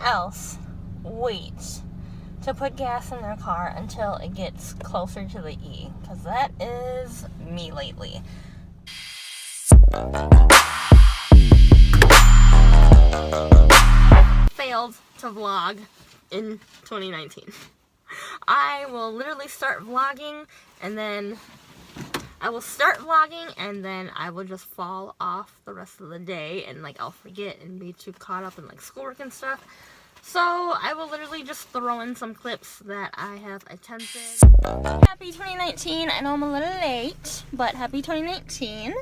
else wait to put gas in their car until it gets closer to the E, because that is me lately. Failed to vlog in 2019. I will literally start vlogging and then I will just fall off the rest of the day, and like I'll forget and be too caught up in like schoolwork and stuff. So I will literally just throw in some clips that I have attempted. Happy 2019. I know I'm a little late, but happy 2019.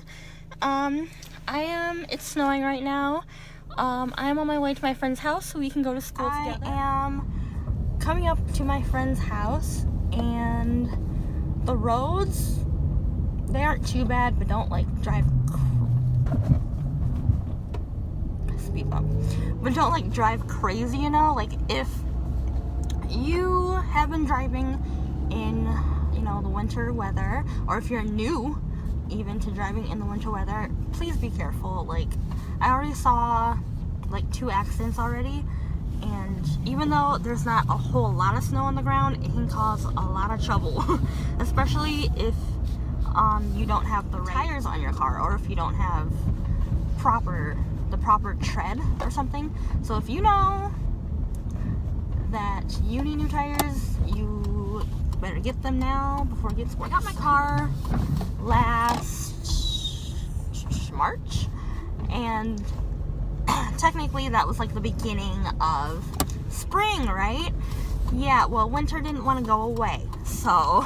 It's snowing right now. I'm on my way to my friend's house so we can go to school together. I am coming up to my friend's house, and the roads, they aren't too bad, but don't like drive speed bump. But don't like drive crazy, you know? Like if you have been driving in, you know, the winter weather, or if you're new even to driving in the winter weather, please be careful. Like I already saw like 2 accidents already, and even though there's not a whole lot of snow on the ground, it can cause a lot of trouble, especially if you don't have the right tires on your car, or if you don't have the proper tread or something. So if you know that you need new tires, you better get them now before it gets worse. I got my car last March, and technically that was like the beginning of spring, right? Yeah, well, winter didn't want to go away, so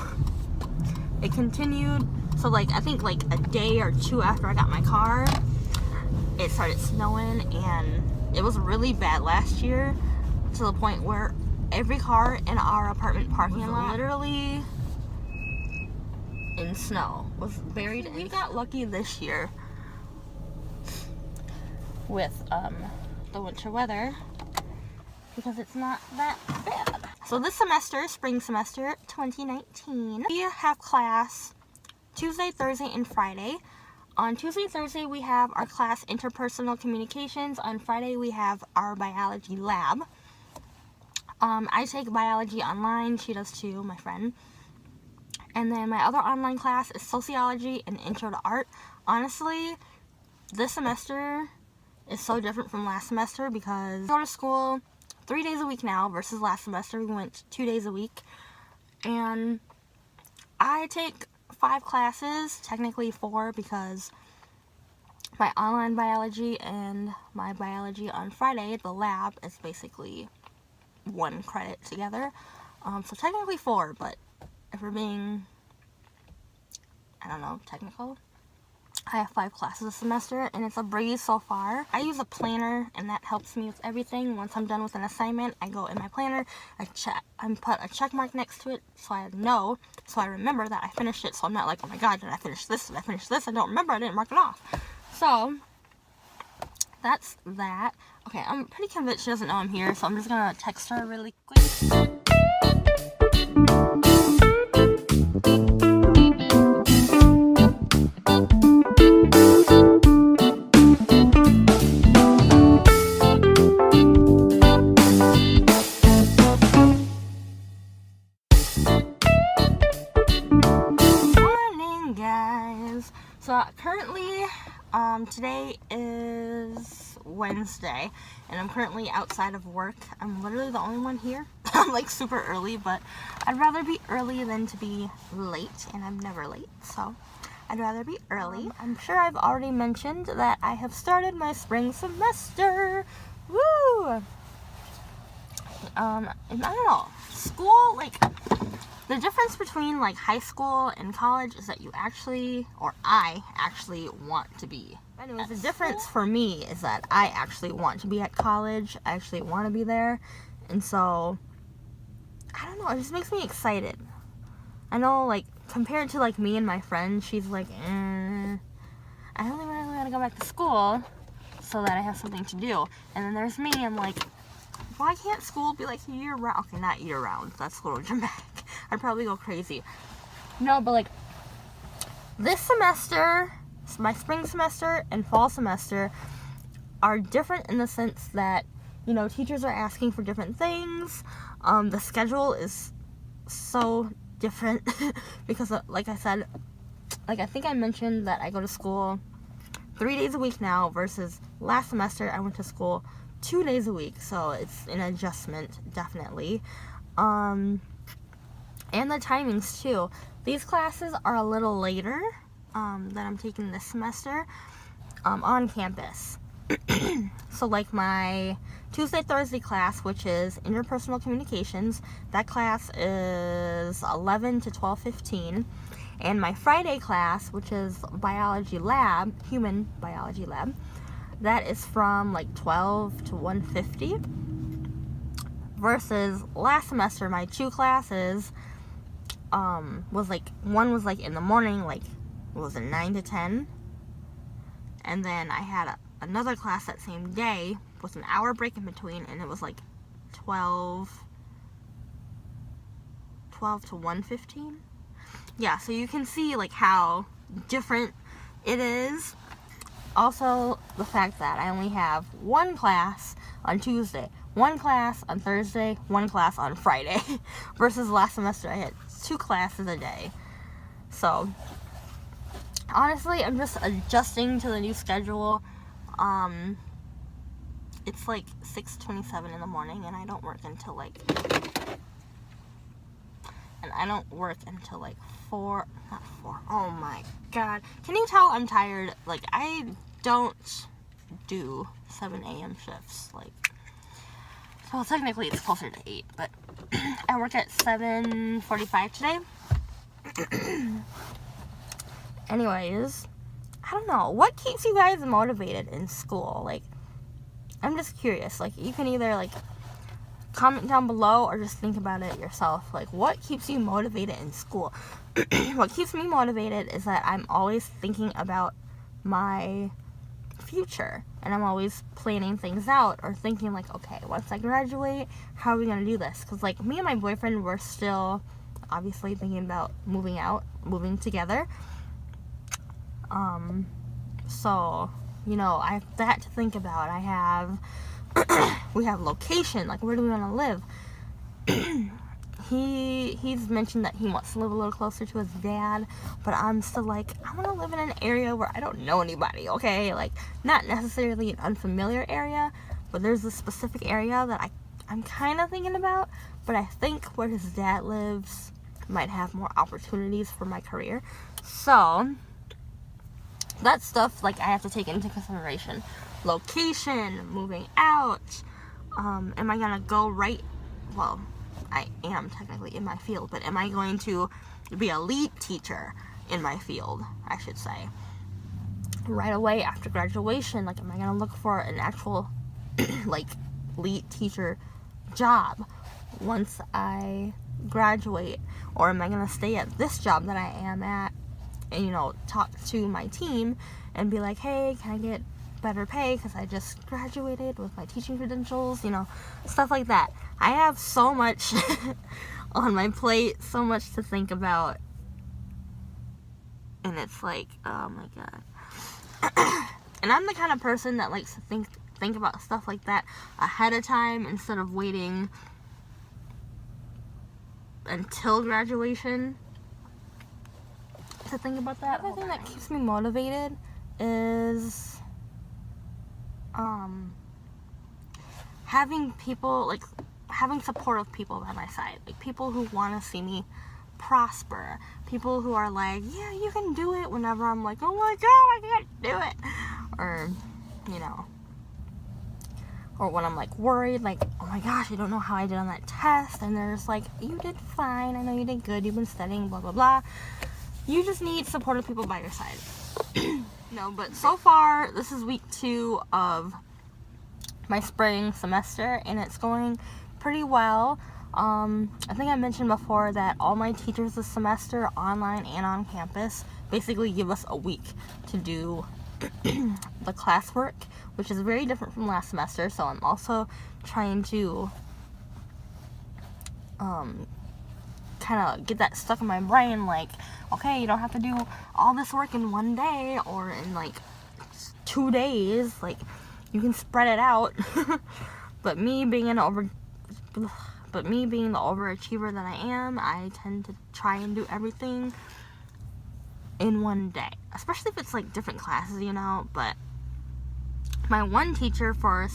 it continued. So like I think like a day or 2 after I got my car, it started snowing, and it was really bad last year, to the point where every car in our apartment parking lot literally in snow, was buried. We got lucky this year with the winter weather, because it's not that bad. So this semester, spring semester 2019, we have class Tuesday, Thursday, and Friday. On Tuesday, Thursday, we have our class Interpersonal Communications. On Friday, we have our biology lab. I take biology online. She does too, my friend. And then my other online class is sociology and intro to art. Honestly, this semester is so different from last semester, because we go to school 3 days a week now versus last semester we went 2 days a week. And I take 5 classes, technically 4, because my online biology and my biology on Friday, the lab, is basically 1 credit together. So technically 4, but if we're being, I don't know, technical, I have 5 classes this semester, and it's a breeze so far. I use a planner, and that helps me with everything. Once I'm done with an assignment, I go in my planner, I put a check mark next to it, so I know, so I remember that I finished it, so I'm not like, oh my god, did I finish this, did I finish this, I don't remember, I didn't mark it off. So that's that. Okay, I'm pretty convinced she doesn't know I'm here, so I'm just gonna text her really quick. So currently, today is Wednesday, and I'm currently outside of work. I'm literally the only one here. I'm like super early, but I'd rather be early than to be late, and I'm never late, so I'd rather be early. I'm sure I've already mentioned that I have started my spring semester. Woo! And I don't know, school, like, the difference between like high school and college is that I actually want to be. Anyways, the difference for me is that I actually want to be at college. I actually want to be there. And so, I don't know, it just makes me excited. I know, like, compared to like me and my friend, she's like, I only really want to go back to school so that I have something to do. And then there's me, I'm like, why can't school be like year-round? Okay, not year-round. That's a little dramatic. I'd probably go crazy. No, but like, this semester, my spring semester and fall semester are different in the sense that you know, teachers are asking for different things. The schedule is so different because, like I said, like I think I mentioned that I go to school 3 days a week now versus last semester I went to school 2 days a week, so it's an adjustment, definitely. And the timings too. These classes are a little later that I'm taking this semester on campus. So like my Tuesday, Thursday class, which is interpersonal communications, that class is 11 to 12:15. And my Friday class, which is biology lab, human biology lab, that is from like 12 to 1:50. Versus last semester, my 2 classes was like, one was like in the morning, like, what was it, 9 to 10? And then I had another class that same day with an hour break in between, and it was like 12 to 1:15. Yeah, so you can see like how different it is. Also, the fact that I only have 1 class on Tuesday, 1 class on Thursday, 1 class on Friday, versus last semester I had 2 classes a day. So, honestly, I'm just adjusting to the new schedule. It's like 6:27 in the morning, and I don't work until like 4, not 4, oh my god. Can you tell I'm tired? Like, I don't do 7 a.m. shifts, like, well, technically it's closer to 8, but I work at 7:45 today. Anyways, I don't know, what keeps you guys motivated in school? Like, I'm just curious. Like, you can either like comment down below or just think about it yourself. Like, what keeps you motivated in school? What keeps me motivated is that I'm always thinking about my future, and I'm always planning things out or thinking like, okay, once I graduate, how are we gonna do this? Because like, me and my boyfriend, we're still obviously thinking about moving together. So, you know, I have that to think about. I have we have location, like, where do we want to live? He's mentioned that he wants to live a little closer to his dad, but I'm still like, I want to live in an area where I don't know anybody, okay? Like, not necessarily an unfamiliar area, but there's a specific area that I'm kind of thinking about, but I think where his dad lives might have more opportunities for my career. So, that stuff, like, I have to take into consideration. Location, moving out, am I gonna go right, well, I am technically in my field, but am I going to be a lead teacher in my field, I should say, right away after graduation? Like, am I gonna look for an actual, like, lead teacher job once I graduate, or am I gonna stay at this job that I am at and, you know, talk to my team and be like, hey, can I get better pay because I just graduated with my teaching credentials, you know, stuff like that. I have so much on my plate, so much to think about, and it's like, oh my god. And I'm the kind of person that likes to think about stuff like that ahead of time instead of waiting until graduation to think about that. The thing that keeps me motivated is having people, like, having supportive people by my side, like, people who want to see me prosper, people who are like, yeah, you can do it, whenever I'm like, oh my god, I can't do it, or, you know, or when I'm like worried, like, oh my gosh, I don't know how I did on that test, and they're just like, you did fine, I know you did good, you've been studying, blah blah blah. You just need supportive people by your side. No, but so far, this is week 2 of my spring semester, and it's going pretty well. I think I mentioned before that all my teachers this semester, online and on campus, basically give us a week to do the classwork, which is very different from last semester, so I'm also trying to kind of get that stuck in my brain, like, okay, you don't have to do all this work in one day or in like 2 days, like, you can spread it out. But me being the overachiever that I am, I tend to try and do everything in one day, especially if it's like different classes, you know. But my one teacher for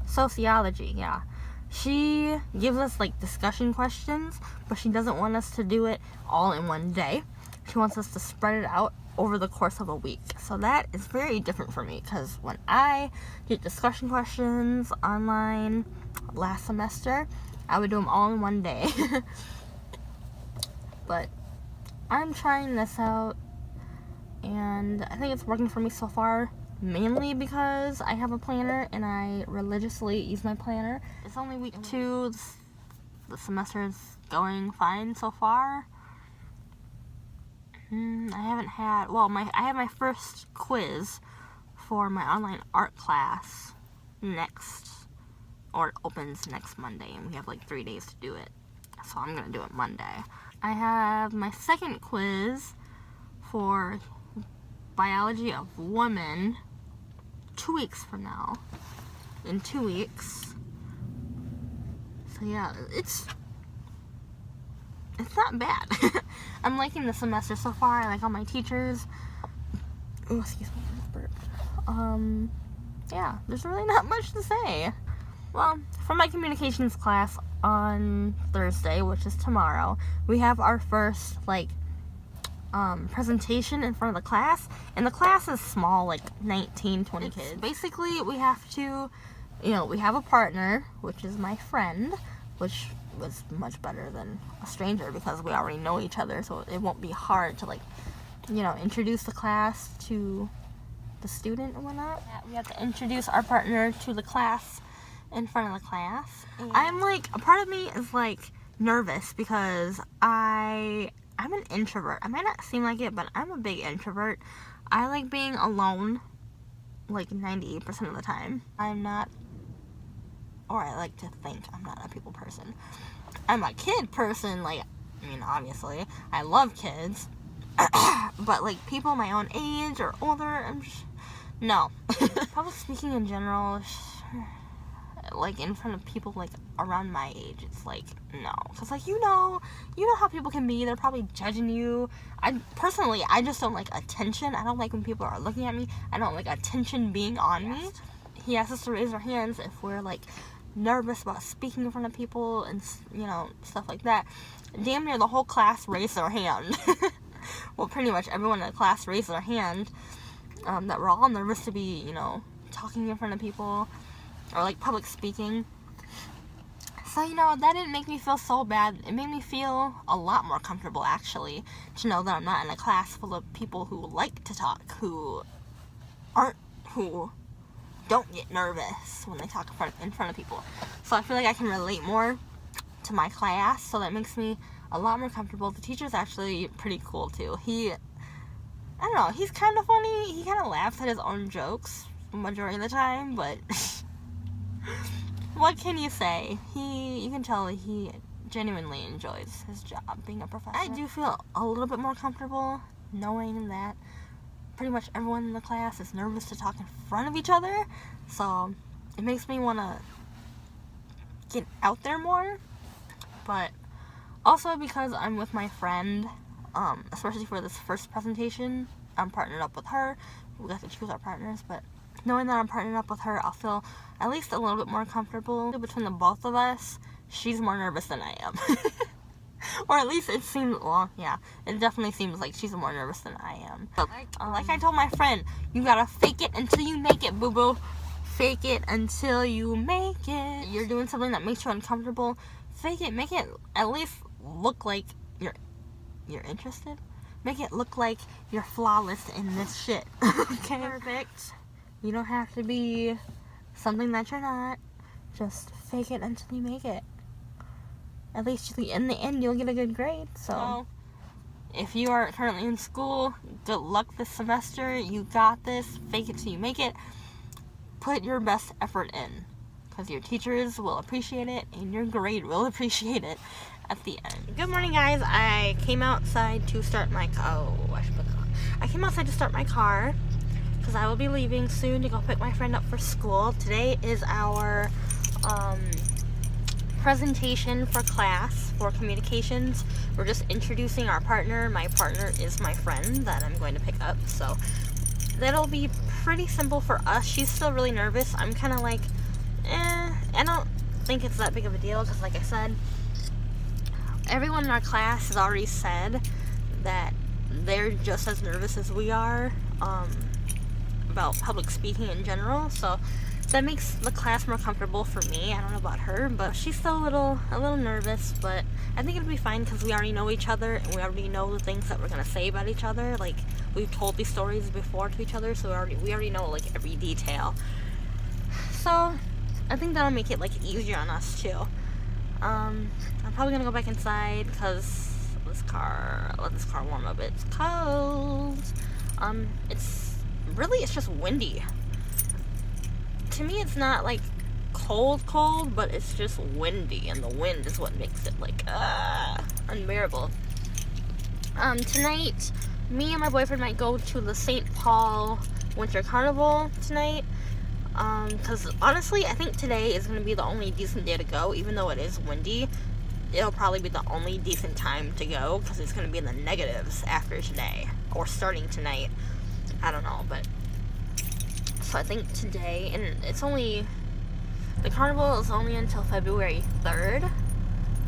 sociology, yeah, she gives us like discussion questions, but she doesn't want us to do it all in one day. She wants us to spread it out over the course of a week. So that is very different for me, because when I did discussion questions online last semester, I would do them all in one day. But I'm trying this out, and I think it's working for me so far, mainly because I have a planner and I religiously use my planner. It's only week 2. The semester is going fine so far. I haven't had, I have my first quiz for my online art class it opens next Monday, and we have like 3 days to do it. So I'm gonna do it Monday. I have my second quiz for biology of women 2 weeks from now. In 2 weeks. So yeah, it's not bad. I'm liking the semester so far. I like all my teachers. Oh, excuse me, burp. Yeah, there's really not much to say. Well, for my communications class on Thursday, which is tomorrow, we have our first, presentation in front of the class, and the class is small, like 19, 20 kids. Basically, we have to, we have a partner, which is my friend, which was much better than a stranger because we already know each other, so it won't be hard to, introduce the class to the student and whatnot. We have to introduce our partner to the class in front of the class. And I'm a part of me is nervous because I'm an introvert. I might not seem like it, but I'm a big introvert. I like being alone 98% of the time. I like to think I'm not a people person. I'm a kid person, obviously. I love kids. But people my own age or older, no. Public speaking in general, in front of people around my age, it's no, because you know how people can be. They're probably judging you. I just don't like attention. I don't like when people are looking at me. I don't like attention being on me. He asks us to raise our hands if we're nervous about speaking in front of people and stuff like that. Damn near the whole class raised their hand. Well, pretty much everyone in the class raised their hand. That we're all nervous to be talking in front of people or public speaking. So that didn't make me feel so bad. It made me feel a lot more comfortable, actually, to know that I'm not in a class full of people who like to talk, who don't get nervous when they talk in front of people. So I feel like I can relate more to my class, so that makes me a lot more comfortable. The teacher's actually pretty cool too. I don't know, he's kind of funny. He kind of laughs at his own jokes the majority of the time, but what can you say? You can tell he genuinely enjoys his job being a professor. I do feel a little bit more comfortable knowing that pretty much everyone in the class is nervous to talk in front of each other, so it makes me want to get out there more. But also because I'm with my friend, especially for this first presentation, I'm partnered up with her. We have to choose our partners, but knowing that I'm partnered up with her, I'll feel at least a little bit more comfortable. Between the both of us, she's more nervous than I am. Or at least it seems, it definitely seems like she's more nervous than I am. But like I told my friend, you gotta fake it until you make it, boo-boo. Fake it until you make it. You're doing something that makes you uncomfortable, fake it. Make it at least look like you're interested. Make it look like you're flawless in this shit. Okay? Perfect. You don't have to be something that you're not. Just fake it until you make it. At least in the end, you'll get a good grade. So, if you are currently in school, good luck this semester. You got this. Fake it till you make it. Put your best effort in, because your teachers will appreciate it, and your grade will appreciate it at the end. Good morning, guys. I came outside to start my car. I came outside to start my car, because I will be leaving soon to go pick my friend up for school. Today is our presentation for class for communications. We're just introducing our partner. My partner is my friend that I'm going to pick up, so that'll be pretty simple for us. She's still really nervous. I'm kind of like, I don't think it's that big of a deal, because like I said, everyone in our class has already said that they're just as nervous as we are about public speaking in general, so that makes the class more comfortable for me. I don't know about her, but she's still a little nervous, but I think it'll be fine because we already know each other and we already know the things that we're gonna say about each other. Like, we've told these stories before to each other, so we already know like every detail. So I think that'll make it like easier on us too. I'm probably gonna go back inside because let this car warm up. It's cold. It's just windy. To me, it's not like cold, but it's just windy, and the wind is what makes it like unbearable. Tonight, me and my boyfriend might go to the St. Paul Winter Carnival tonight. Because honestly, I think today is going to be the only decent day to go, even though it is windy. It'll probably be the only decent time to go, because it's going to be in the negatives after today, or starting tonight. I don't know, but so I think today, and the carnival is only until February 3rd,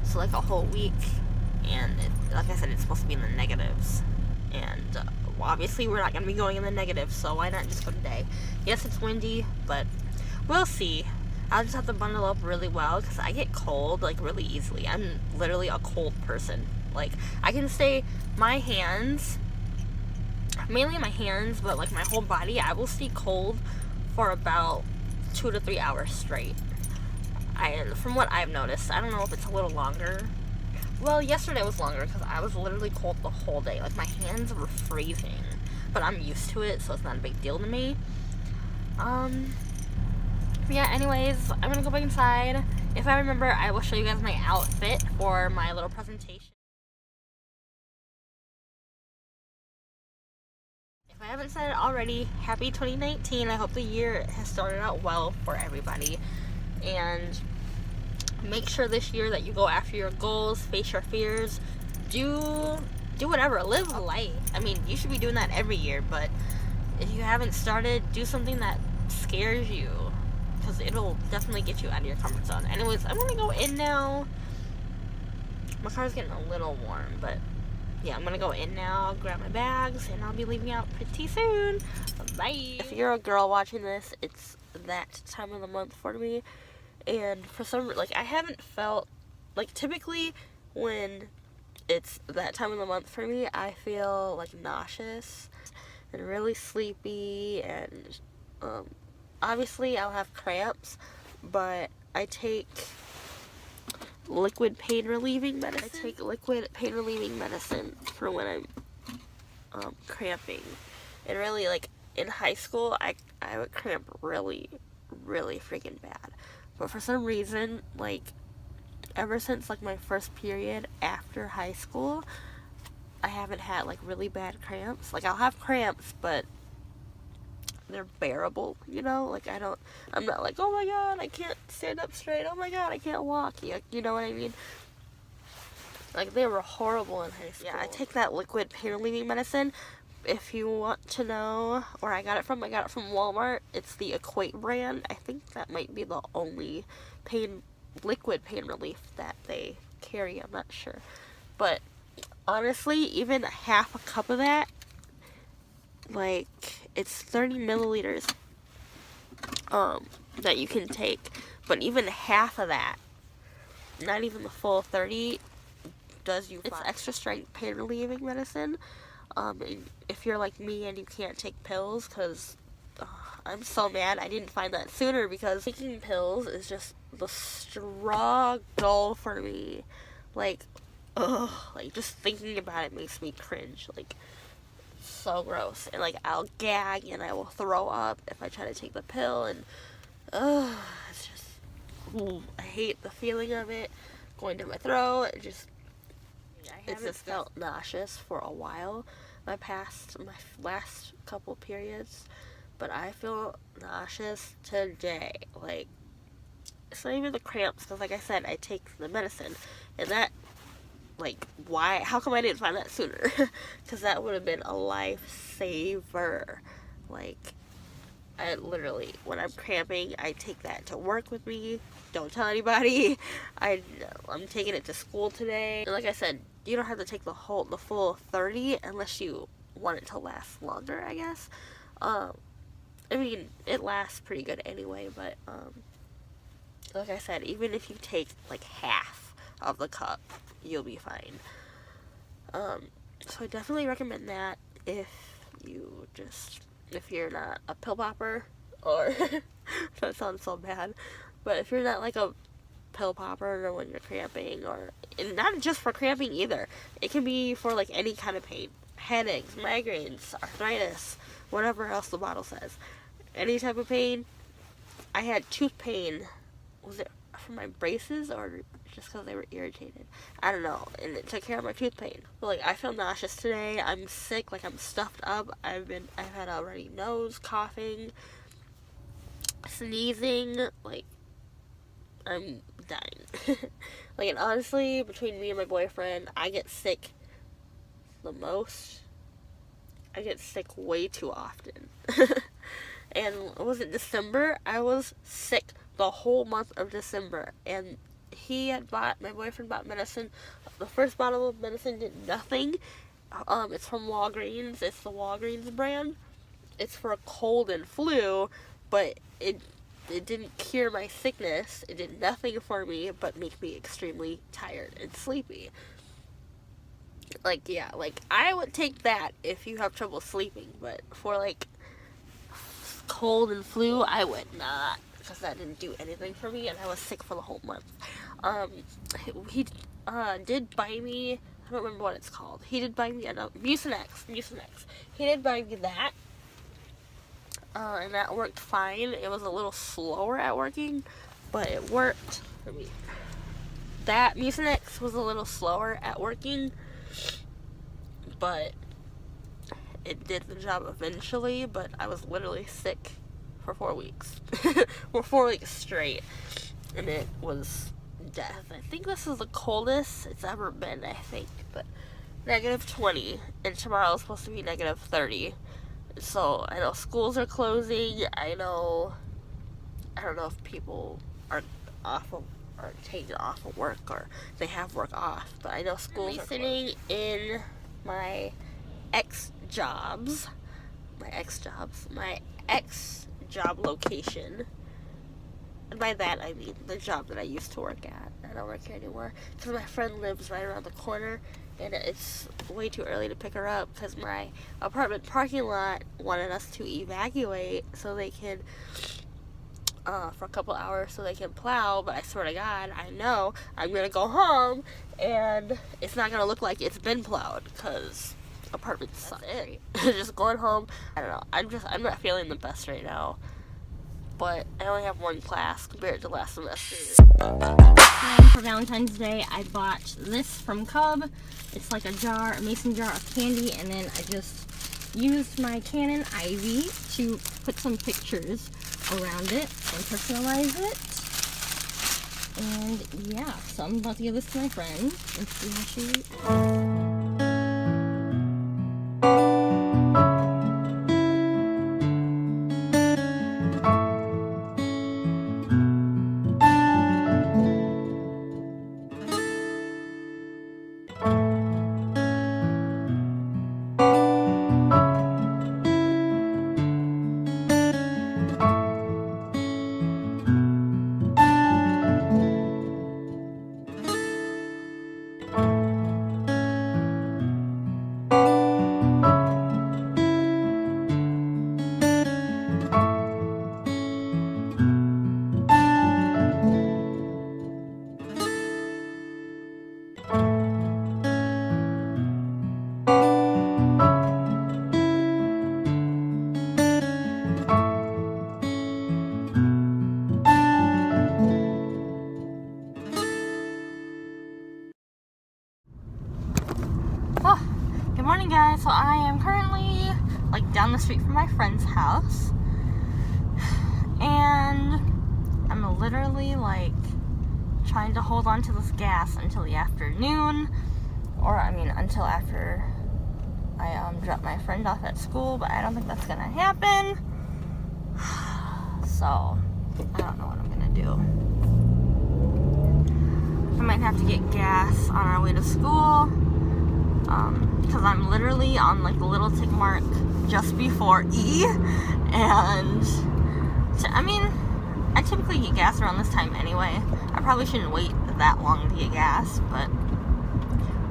so like a whole week, and like I said, it's supposed to be in the negatives, and obviously we're not going to be going in the negatives, so why not just go today? Yes, it's windy, but we'll see. I'll just have to bundle up really well, because I get cold, like, really easily. I'm literally a cold person. Like, I can stay, mainly my hands, but like my whole body, I will stay cold for about 2 to 3 hours straight. From what I've noticed, I don't know if it's a little longer. Well, yesterday was longer because I was literally cold the whole day. Like, my hands were freezing, but I'm used to it, so it's not a big deal to me. Yeah, anyways, I'm gonna go back inside. If I remember, I will show you guys my outfit for my little presentation. If I haven't said it already, happy 2019. I hope the year has started out well for everybody. And make sure this year that you go after your goals, face your fears, do whatever, live life. I mean, you should be doing that every year, but if you haven't started, do something that scares you, because it'll definitely get you out of your comfort zone. Anyways, I'm gonna go in now. My car's getting a little warm, but yeah, I'm gonna go in now, grab my bags, and I'll be leaving out pretty soon. Bye. If you're a girl watching this, it's that time of the month for me, and for some, like, I haven't felt, like, typically when it's that time of the month for me, I feel like nauseous and really sleepy, and obviously I'll have cramps, but I take liquid pain relieving medicine. I take liquid pain relieving medicine for when I'm cramping. And really, like, in high school, I would cramp really, really freaking bad. But for some reason, like, ever since, like, my first period after high school, I haven't had, like, really bad cramps. Like, I'll have cramps, but they're bearable, you know? Like, I'm not like, oh my god, I can't stand up straight, oh my god, I can't walk, you know what I mean? Like, they were horrible in high school. Yeah, I take that liquid pain relieving medicine. If you want to know where I got it from Walmart. It's the Equate brand. I think that might be the only liquid pain relief that they carry, I'm not sure. But honestly, even half a cup of that, like, it's 30 milliliters that you can take, but even half of that, not even the full 30, does you fine. It's extra strength pain relieving medicine. If you're like me and you can't take pills, because I'm so mad I didn't find that sooner, because taking pills is just the struggle for me. Like, like, just thinking about it makes me cringe. Like, so gross. And, like, I'll gag and I will throw up if I try to take the pill, and it's just, I hate the feeling of it going down my throat. It's just felt nauseous for a while. My last couple periods, but I feel nauseous today. Like, it's not even the cramps, because like I said, I take the medicine, and that, like, why, how come I didn't find that sooner? Because that would have been a lifesaver. Like, I literally, when I'm cramping, I take that to work with me. Don't tell anybody. I'm taking it to school today. And like I said, you don't have to take the full 30 unless you want it to last longer, I guess. I mean, it lasts pretty good anyway, but like I said, even if you take like half of the cup, you'll be fine. So I definitely recommend that if you're not a pill popper, or that sounds so bad, but if you're not like a pill popper or when you're cramping, and not just for cramping either, it can be for like any kind of pain, headaches, migraines, arthritis, whatever else the bottle says, any type of pain. I had tooth pain, was it from my braces or just because they were irritated? I don't know, and it took care of my tooth pain. But like, I feel nauseous today. I'm sick, like I'm stuffed up. I've had a runny nose, coughing, sneezing, like I'm dying. Like, and honestly, between me and my boyfriend, I get sick the most. I get sick way too often. And was it December? I was sick the whole month of December, and my boyfriend bought medicine. The first bottle of medicine did nothing. It's from Walgreens. It's the Walgreens brand. It's for a cold and flu, but it didn't cure my sickness. It did nothing for me but make me extremely tired and sleepy. Like, yeah, like, I would take that if you have trouble sleeping, but for, like, cold and flu, I would not, because that didn't do anything for me, and I was sick for the whole month. He did buy me, I don't remember what it's called. He did buy me Mucinex. He did buy me that, and that worked fine. It was a little slower at working, but it worked for me. That Mucinex was a little slower at working, but it did the job eventually. But I was literally sick for 4 weeks. For 4 weeks straight, and it was death. I think this is the coldest it's ever been, I think, but -20, and tomorrow is supposed to be -30. So I know schools are closing. I don't know if people are taken off of work, or they have work off, but I know schools are sitting in my ex job location. And by that, I mean the job that I used to work at. I don't work here anymore, because my friend lives right around the corner, and it's way too early to pick her up, because my apartment parking lot wanted us to evacuate so they can, for a couple hours so they can plow, but I swear to God, I know I'm going to go home, and it's not going to look like it's been plowed, because apartments suck. Just going home, I don't know, I'm not feeling the best right now. But I only have one class compared to last semester. For Valentine's Day, I bought this from Cub. It's like a mason jar of candy, and then I just used my Canon Ivy to put some pictures around it and personalize it. And yeah, so I'm about to give this to my friend and see how she... Good morning, guys. So I am currently like down the street from my friend's house. and I'm literally like trying to hold on to this gas until the afternoon, or I mean until after I drop my friend off at school, but I don't think that's gonna happen. So I don't know what I'm gonna do. I might have to get gas on our way to school, because I'm literally on like the little tick mark just before E, and I mean, I typically get gas around this time anyway. I probably shouldn't wait that long to get gas, but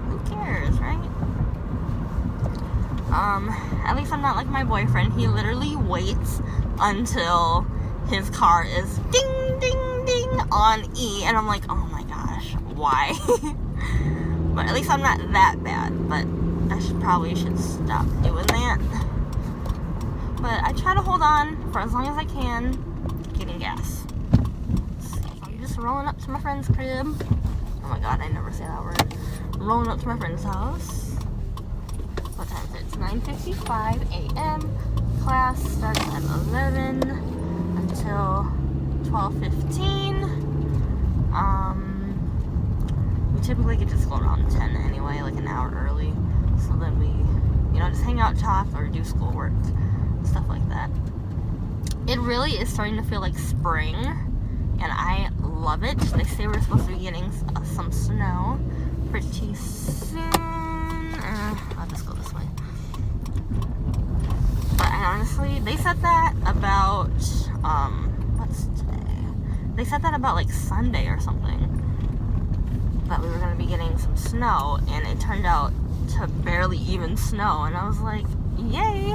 who cares, right? At least I'm not like my boyfriend. He literally waits until his car is ding, ding, ding on E, and I'm like, oh my gosh, why? But at least I'm not that bad, but I probably should stop doing that. But I try to hold on for as long as I can, getting gas. So I'm just rolling up to my friend's crib. Oh my god, I never say that word. Rolling up to my friend's house. What time is it? It's 9:55 a.m. Class starts at 11 until 12:15. We typically get to school around 10 anyway, like an hour early. So then we, just hang out, talk, or do schoolwork, stuff like that. It really is starting to feel like spring, and I love it. They say we're supposed to be getting some snow pretty soon. I'll just go this way. But honestly, they said that about, what's today? They said that about like Sunday or something, that we were going to be getting some snow, and it turned out to barely even snow, and I was like, yay!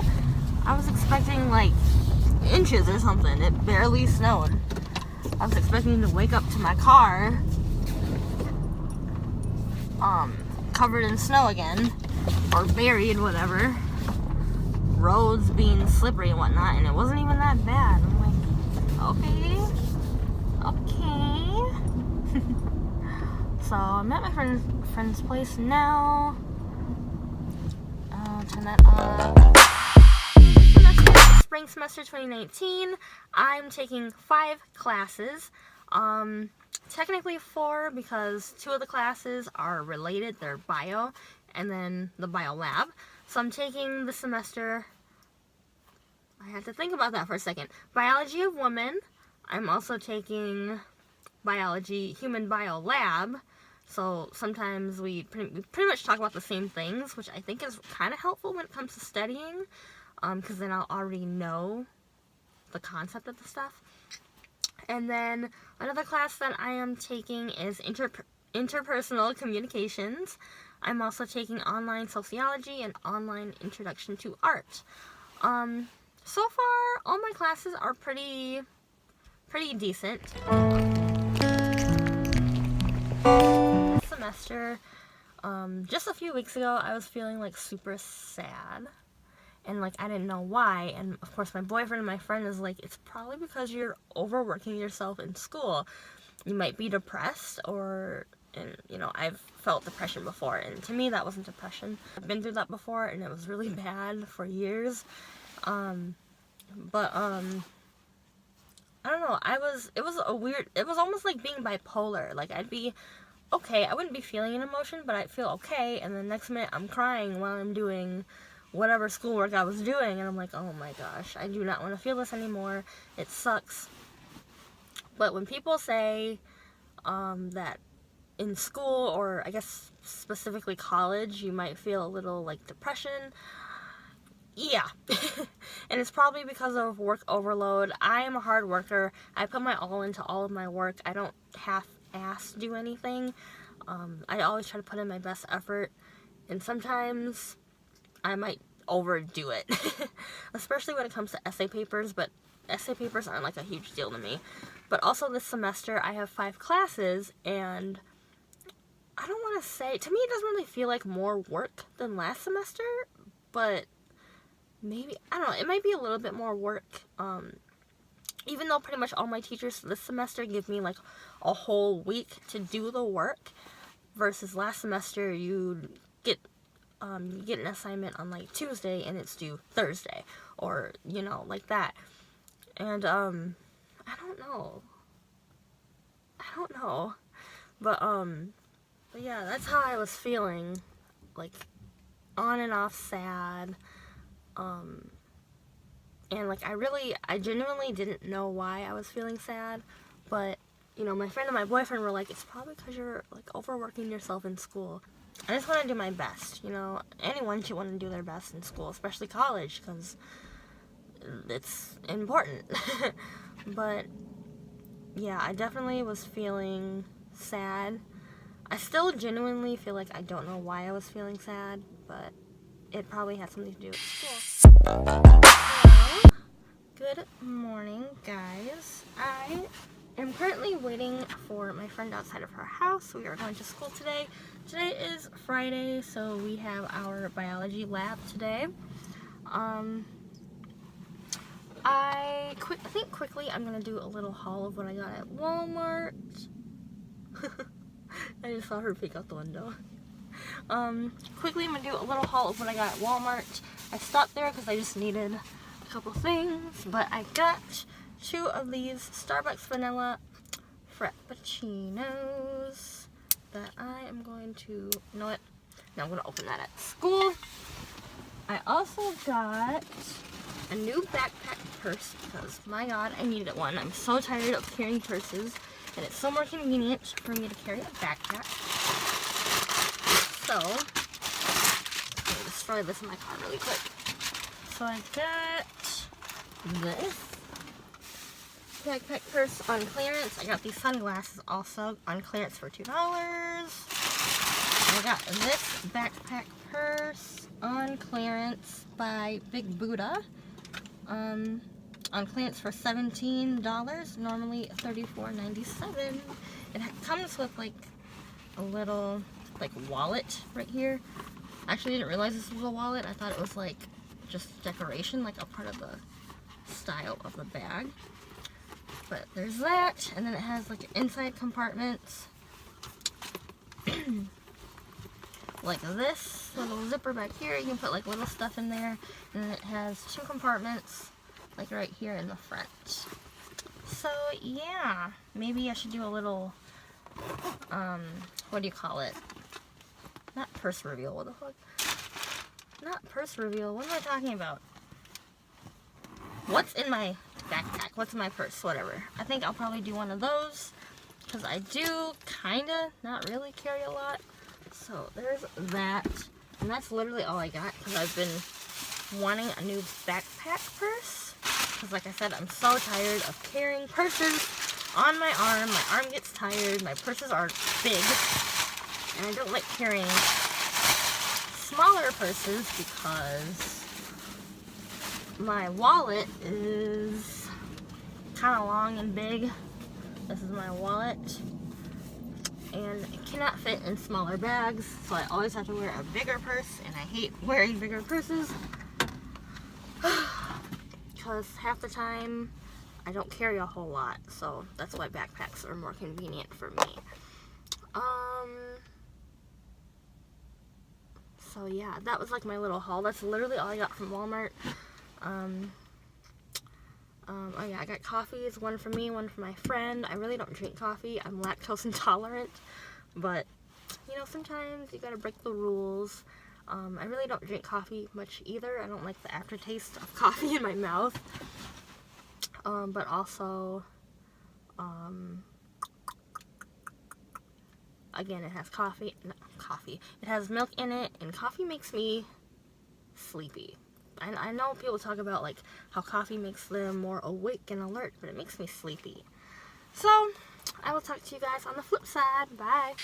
I was expecting like inches or something. It barely snowed. I was expecting to wake up to my car covered in snow again, or buried, whatever, roads being slippery and whatnot, and it wasn't even that bad. I'm like, okay. So I'm at my friend's place now. I'll turn that on. Spring semester 2019. I'm taking 5 classes. Technically 4, because 2 of the classes are related. They're bio and then the bio lab. So I'm taking this semester, I had to think about that for a second, biology of women. I'm also taking biology human bio lab. So sometimes we pretty much talk about the same things, which I think is kind of helpful when it comes to studying, because then I'll already know the concept of the stuff. And then another class that I am taking is interpersonal communications. I'm also taking online sociology and online introduction to art. So far, all my classes are pretty decent. This semester, just a few weeks ago, I was feeling like super sad. And like, I didn't know why. And of course, my boyfriend and my friend is like, it's probably because you're overworking yourself in school. You might be depressed, and I've felt depression before. And to me, that wasn't depression. I've been through that before, and it was really bad for years. But I don't know. It was almost like being bipolar. Like, I'd be okay. I wouldn't be feeling an emotion, but I'd feel okay. And the next minute, I'm crying while I'm doing whatever schoolwork I was doing, and I'm like, oh my gosh, I do not want to feel this anymore. It sucks. But when people say that in school, or I guess specifically college, you might feel a little like depression, yeah. And it's probably because of work overload. I am a hard worker. I put my all into all of my work. I don't half-ass do anything. I always try to put in my best effort, and sometimes I might overdo it, especially when it comes to essay papers, but essay papers aren't like a huge deal to me. But also this semester I have 5 classes, and I don't want to say, to me it doesn't really feel like more work than last semester, but maybe, I don't know, it might be a little bit more work, even though pretty much all my teachers this semester give me like a whole week to do the work, versus last semester you get an assignment on like Tuesday and it's due Thursday, or like that. And I don't know. But yeah, that's how I was feeling, like, on and off sad, and, like, I genuinely didn't know why I was feeling sad, but, you know, my friend and my boyfriend were like, it's probably because you're, like, overworking yourself in school. I just want to do my best, you know, anyone should want to do their best in school, especially college, because it's important, but, yeah, I definitely was feeling sad. I still genuinely feel like I don't know why I was feeling sad, but it probably had something to do with school. So, good morning, guys. I am currently waiting for my friend outside of her house. We are going to school today. Today is Friday, so we have our biology lab today. I think quickly I'm going to do a little haul of what I got at Walmart. I just saw her peek out the window. Quickly I'm going to do a little haul of what I got at Walmart. I stopped there because I just needed a couple things, but I got 2 of these Starbucks vanilla frappuccinos that I am going to, you know what, now I'm going to open that at school. I also got a new backpack purse because, my god, I needed one. I'm so tired of carrying purses, and it's so more convenient for me to carry a backpack. So, I'm going to destroy this in my car really quick. So I got this backpack purse on clearance. I got these sunglasses also on clearance for $2. I got this backpack purse on clearance by Big Buddha. On clearance for $17, normally $34.97. It comes with like a little like wallet right here. I actually didn't realize this was a wallet. I thought it was like just decoration, like a part of the style of the bag. But there's that, and then it has like inside compartments like this little zipper back here. You can put like little stuff in there, and then it has 2 compartments like right here in the front. So yeah, maybe I should do a little what do you call it? Not purse reveal. What the fuck? Not purse reveal. What am I talking about? What's in my backpack? What's in my purse? Whatever. I think I'll probably do one of those because I do kinda, not really carry a lot. So there's that, and that's literally all I got because I've been wanting a new backpack purse because, like I said, I'm so tired of carrying purses on my arm. My arm gets tired. My purses are big, and I don't like carrying smaller purses because my wallet is kind of long and big. This is my wallet, and it cannot fit in smaller bags, so I always have to wear a bigger purse, and I hate wearing bigger purses because half the time I don't carry a whole lot, so that's why backpacks are more convenient for me. So yeah, that was like my little haul. That's literally all I got from Walmart. Oh yeah, I got coffees, one for me, one for my friend. I really don't drink coffee. I'm lactose intolerant, but you know, sometimes you gotta break the rules. I really don't drink coffee much either. I don't like the aftertaste of coffee in my mouth. But also, again, it has it has milk in it, and coffee makes me sleepy. I know people talk about like how coffee makes them more awake and alert, but it makes me sleepy. So, I will talk to you guys on the flip side. Bye.